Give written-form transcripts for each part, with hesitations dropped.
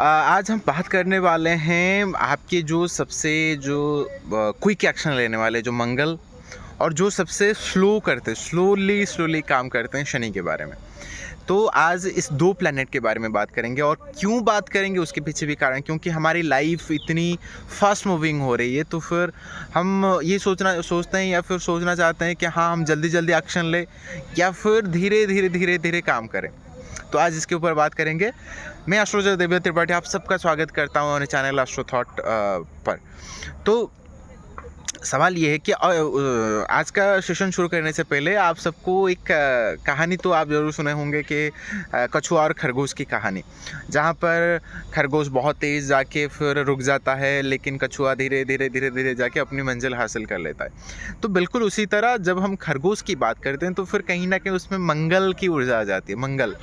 आज हम बात करने वाले हैं आपके जो सबसे जो क्विक एक्शन लेने वाले जो मंगल और जो सबसे स्लोली काम करते हैं शनि के बारे में। तो आज इस दो प्लैनेट के बारे में बात करेंगे और क्यों बात करेंगे उसके पीछे भी कारण, क्योंकि हमारी लाइफ इतनी फास्ट मूविंग हो रही है। तो फिर हम ये सोचते हैं या फिर सोचना चाहते हैं कि हाँ हम जल्दी जल्दी एक्शन लें या फिर धीरे धीरे काम करें। तो आज इसके ऊपर बात करेंगे। मैं एस्ट्रोलॉजर देवदत्त त्रिपाठी आप सबका स्वागत करता हूँ अपने चैनल एस्ट्रो थॉट पर। तो सवाल ये है कि आज का सेशन शुरू करने से पहले आप सबको एक कहानी तो आप ज़रूर सुने होंगे कि कछुआ और खरगोश की कहानी, जहाँ पर खरगोश बहुत तेज़ जाके फिर रुक जाता है, लेकिन कछुआ धीरे धीरे जाके अपनी मंजिल हासिल कर लेता है। तो बिल्कुल उसी तरह जब हम खरगोश की बात करते हैं तो फिर कहीं ना कहीं उसमें मंगल की ऊर्जा आ जाती है, मंगल,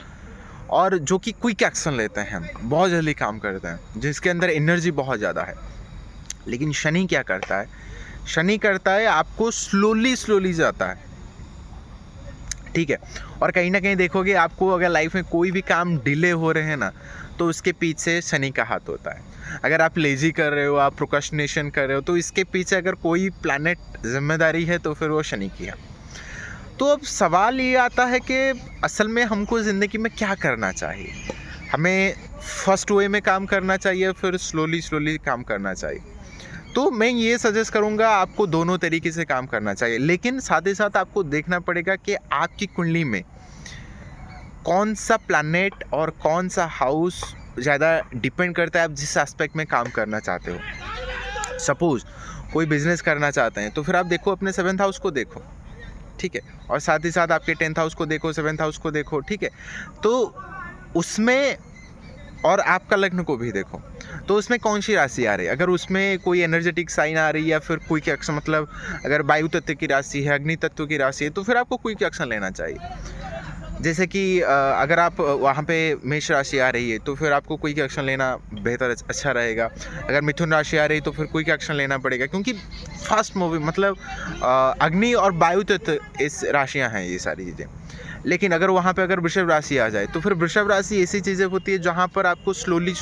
और जो कि क्विक एक्शन लेते हैं, हम बहुत जल्दी काम करते हैं, जिसके अंदर एनर्जी बहुत ज़्यादा है। लेकिन शनि क्या करता है? शनि करता है आपको स्लोली जाता है, ठीक है। और कहीं ना कहीं देखोगे आपको अगर लाइफ में कोई भी काम डिले हो रहे हैं ना, तो उसके पीछे शनि का हाथ होता है। अगर आप लेजी कर रहे हो, आप प्रोक्रेस्टिनेशन कर रहे हो, तो इसके पीछे अगर कोई प्लैनेट जिम्मेदारी है तो फिर वो शनि की है। तो अब सवाल ये आता है कि असल में हमको ज़िंदगी में क्या करना चाहिए? हमें फर्स्ट वे में काम करना चाहिए, फिर स्लोली काम करना चाहिए? तो मैं ये सजेस्ट करूँगा आपको दोनों तरीके से काम करना चाहिए, लेकिन साथ ही साथ आपको देखना पड़ेगा कि आपकी कुंडली में कौन सा प्लैनेट और कौन सा हाउस ज़्यादा डिपेंड करता है आप जिस एस्पेक्ट में काम करना चाहते हो। सपोज़ कोई बिजनेस करना चाहते हैं तो फिर आप देखो अपने 7th हाउस को देखो, ठीक है, और साथ ही साथ आपके 10th हाउस को देखो, 7th हाउस को देखो, ठीक है। तो उसमें और आपका लग्न को भी देखो, तो उसमें कौन सी राशि आ रही है। अगर उसमें कोई एनर्जेटिक साइन आ रही है या फिर क्विक एक्शन, मतलब अगर वायु तत्व की राशि है, अग्नि तत्व की राशि है, तो फिर आपको क्विक एक्शन लेना चाहिए। जैसे कि अगर आप वहाँ पे मेष राशि आ रही है तो फिर आपको क्विक एक्शन लेना बेहतर अच्छा रहेगा। अगर मिथुन राशि आ रही है तो फिर क्विक एक्शन लेना पड़ेगा, क्योंकि फास्ट मूविंग, मतलब अग्नि और वायु तत्व इस राशियाँ हैं ये सारी चीज़ें। लेकिन अगर वहाँ पे अगर वृषभ राशि आ जाए तो फिर वृषभ राशि ऐसी चीज़ें होती है जहाँ पर आपको स्लोली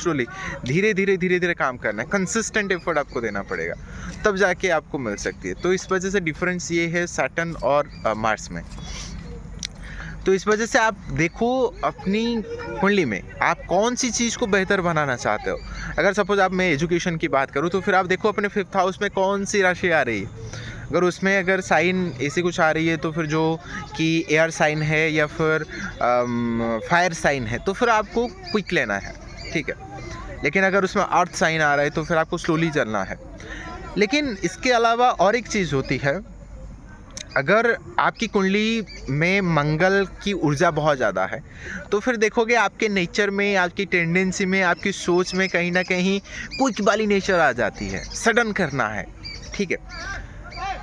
धीरे धीरे काम करना है, कंसिस्टेंट एफर्ट आपको देना पड़ेगा, तब जाके आपको मिल सकती है। तो इस वजह से डिफरेंस ये है सैटर्न और मार्स में। तो इस वजह से आप देखो अपनी कुंडली में आप कौन सी चीज़ को बेहतर बनाना चाहते हो। अगर सपोज आप मैं एजुकेशन की बात करूँ तो फिर आप देखो अपने 5th हाउस में कौन सी राशि आ रही है। अगर उसमें अगर साइन ऐसी कुछ आ रही है तो फिर जो कि एयर साइन है या फिर फायर साइन है तो फिर आपको क्विक लेना है, ठीक है। लेकिन अगर उसमें अर्थ साइन आ रहा है तो फिर आपको स्लोली चलना है। लेकिन इसके अलावा और एक चीज़ होती है, अगर आपकी कुंडली में मंगल की ऊर्जा बहुत ज़्यादा है तो फिर देखोगे आपके नेचर में, आपकी टेंडेंसी में, आपकी सोच में कहीं ना कहीं क्विक वाली नेचर आ जाती है, सडन करना है, ठीक है।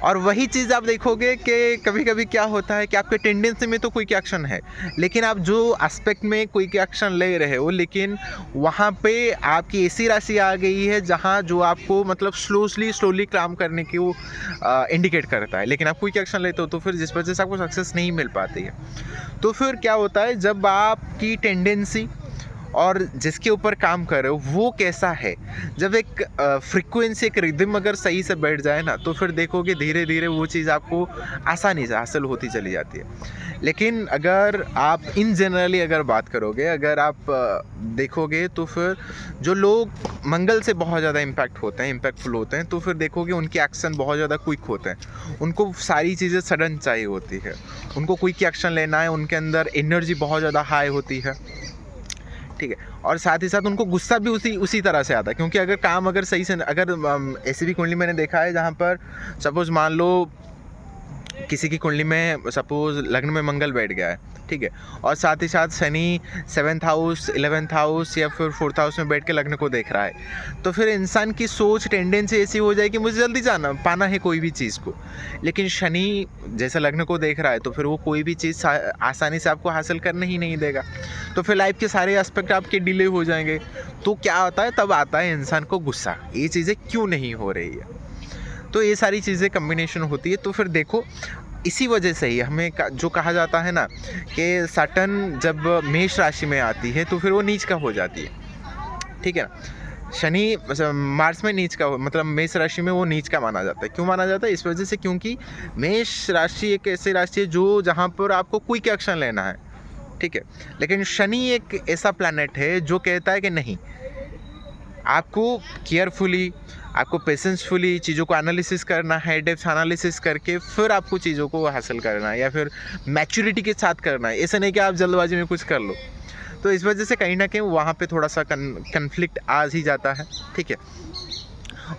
और वही चीज़ आप देखोगे कि कभी कभी क्या होता है कि आपके टेंडेंसी में तो क्विक एक्शन है, लेकिन आप जो एस्पेक्ट में क्विक एक्शन ले रहे हो, लेकिन वहाँ पे आपकी ऐसी राशि आ गई है जहाँ जो आपको मतलब स्लोली काम करने की वो इंडिकेट करता है, लेकिन आप क्विक एक्शन लेते हो तो फिर जिस वजह से आपको सक्सेस नहीं मिल पाती है। तो फिर क्या होता है, जब आपकी टेंडेंसी और जिसके ऊपर काम कर रहे हो वो कैसा है, जब एक फ्रीक्वेंसी, एक रिदम अगर सही से बैठ जाए ना, तो फिर देखोगे धीरे धीरे वो चीज़ आपको आसानी से हासिल होती चली जाती है। लेकिन अगर आप इन जनरली अगर बात करोगे, अगर आप देखोगे तो फिर जो लोग मंगल से बहुत ज़्यादा इम्पैक्टफुल होते हैं, तो फिर देखोगे उनके एक्शन बहुत ज़्यादा क्विक होते हैं, उनको सारी चीज़ें सडन चाहिए होती है, उनको क्विक एक्शन लेना है, उनके अंदर एनर्जी बहुत ज़्यादा हाई होती है, ठीक है। और साथ ही साथ उनको गुस्सा भी उसी तरह से आता है, क्योंकि अगर काम अगर सही से, अगर ऐसी भी कुंडली मैंने देखा है जहाँ पर सपोज मान लो किसी की कुंडली में सपोज लग्न में मंगल बैठ गया है, ठीक है, और साथ ही साथ Shani 7th house, 11th house या फिर 4th हाउस में बैठ के लग्न को देख रहा है, तो फिर इंसान की सोच, टेंडेंसी ऐसी हो जाए कि मुझे जल्दी पाना है कोई भी चीज़ को। लेकिन शनि जैसे लग्न को देख रहा है तो फिर वो कोई भी चीज़ आसानी से आपको हासिल करने ही नहीं देगा, तो फिर लाइफ के सारे एस्पेक्ट आपके डिले हो जाएंगे। तो क्या होता है, तब आता है इंसान को गुस्सा, ये चीज़ें क्यों नहीं हो रही है। तो ये सारी चीज़ें कम्बिनेशन होती है। तो फिर देखो इसी वजह से ही हमें जो कहा जाता है ना कि सैटर्न जब मेष राशि में आती है तो फिर वो नीच का हो जाती है। ठीक है ना। शनि मार्स में नीच का मतलब मेष राशि में वो नीच का माना जाता है। क्यों माना जाता है? इस वजह से क्योंकि मेष राशि एक ऐसी राशि है जो जहाँ पर आपको क्विक एक्शन लेना है, ठीक है। लेकिन शनि एक ऐसा प्लैनेट है जो कहता है कि नहीं, आपको केयरफुली, आपको पेशेंसफुली चीज़ों को एनालिसिस करना है, डेप्थ एनालिसिस करके फिर आपको चीज़ों को हासिल करना है, या फिर मैच्योरिटी के साथ करना है। ऐसा नहीं कि आप जल्दबाजी में कुछ कर लो। तो इस वजह से कहीं ना कहीं वहाँ पे थोड़ा सा कन्फ्लिक्ट आ ही जाता है, ठीक है।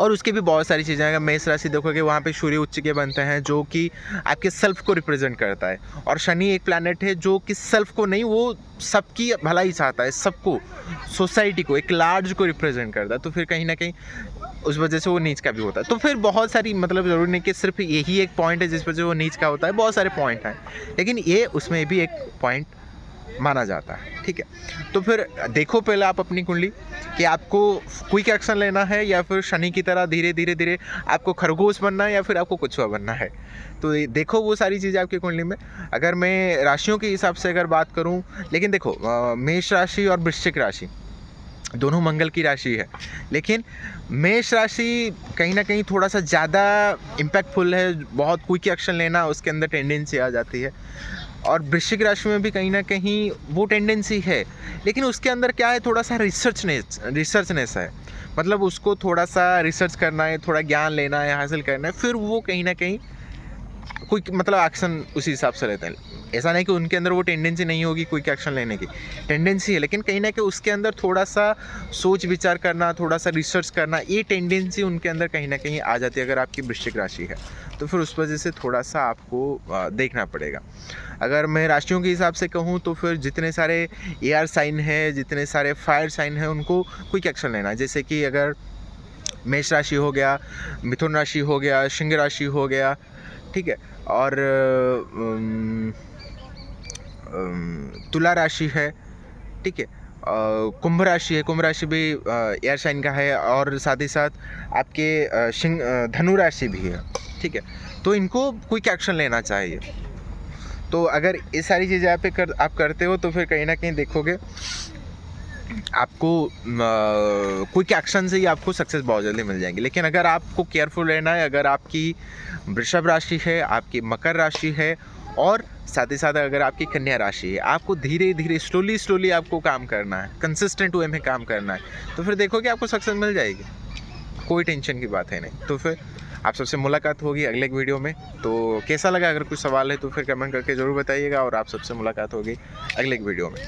और उसके भी बहुत सारी चीज़ें, अगर मेष राशि देखोगे वहाँ पे सूर्य उच्च के बनते हैं जो कि आपके सेल्फ को रिप्रेजेंट करता है, और शनि एक प्लैनेट है जो कि सेल्फ को नहीं, वो सबकी भलाई चाहता है, सबको, सोसाइटी को, एक लार्ज को रिप्रेजेंट करता है। तो फिर कहीं ना कहीं उस वजह से वो नीच का भी होता है। तो फिर बहुत सारी, मतलब ज़रूरी नहीं कि सिर्फ यही एक पॉइंट है जिस वजह से वो नीच का होता है, बहुत सारे पॉइंट हैं, लेकिन ये उसमें भी एक पॉइंट माना जाता है, ठीक है। तो फिर देखो पहले आप अपनी कुंडली कि आपको क्विक एक्शन लेना है, या फिर शनि की तरह धीरे धीरे धीरे आपको खरगोश बनना है, या फिर आपको कछुआ बनना है। तो देखो वो सारी चीज़ें आपकी कुंडली में। अगर मैं राशियों के हिसाब से अगर बात करूं, लेकिन देखो मेष राशि और वृश्चिक राशि दोनों मंगल की राशि है, लेकिन मेष राशि कहीं ना कहीं थोड़ा सा ज़्यादा इम्पैक्टफुल है, बहुत क्विक एक्शन लेना उसके अंदर टेंडेंसी आ जाती है। और वृश्चिक राशि में भी कहीं ना कहीं वो टेंडेंसी है, लेकिन उसके अंदर क्या है, थोड़ा सा रिसर्चनेस है, मतलब उसको थोड़ा सा रिसर्च करना है, थोड़ा ज्ञान लेना है, हासिल करना है, फिर वो कहीं ना कहीं कोई मतलब एक्शन उसी हिसाब से रहता है। ऐसा नहीं कि उनके अंदर वो टेंडेंसी नहीं होगी, क्विक एक्शन लेने की टेंडेंसी है, लेकिन कहीं ना कहीं उसके अंदर थोड़ा सा सोच विचार करना, थोड़ा सा रिसर्च करना, ये टेंडेंसी उनके अंदर कहीं ना कहीं आ जाती है अगर आपकी वृश्चिक राशि है। तो फिर उस वजह से थोड़ा सा आपको देखना पड़ेगा। अगर मैं राशियों के हिसाब से कहूँ तो फिर जितने सारे एयर साइन है, जितने सारे फायर साइन है, उनको क्विक एक्शन लेना है। जैसे कि अगर मेष राशि हो गया, मिथुन राशि हो गया, सिंह राशि हो गया, ठीक है, और तुला राशि है, ठीक है, कुंभ राशि है, कुंभ राशि भी एयर साइन का है, और साथ ही साथ आपके धनु राशि भी है, ठीक है। तो इनको क्विक एक्शन लेना चाहिए। तो अगर ये सारी चीज़ें आप करते हो तो फिर कहीं ना कहीं देखोगे आपको क्विक एक्शन से ही आपको सक्सेस बहुत जल्दी मिल जाएंगी। लेकिन अगर आपको केयरफुल रहना है, अगर आपकी वृषभ राशि है, आपकी मकर राशि है, और साथ ही साथ अगर आपकी कन्या राशि है, आपको धीरे धीरे स्लोली आपको काम करना है, कंसिस्टेंट वे में काम करना है, तो फिर देखोगे आपको सक्सेस मिल जाएगी, कोई टेंशन की बात है नहीं। तो फिर आप सबसे मुलाकात होगी अगले एक वीडियो में। तो कैसा लगा, अगर कुछ सवाल है तो फिर कमेंट करके ज़रूर बताइएगा, और आप सबसे मुलाकात होगी अगले एक वीडियो में।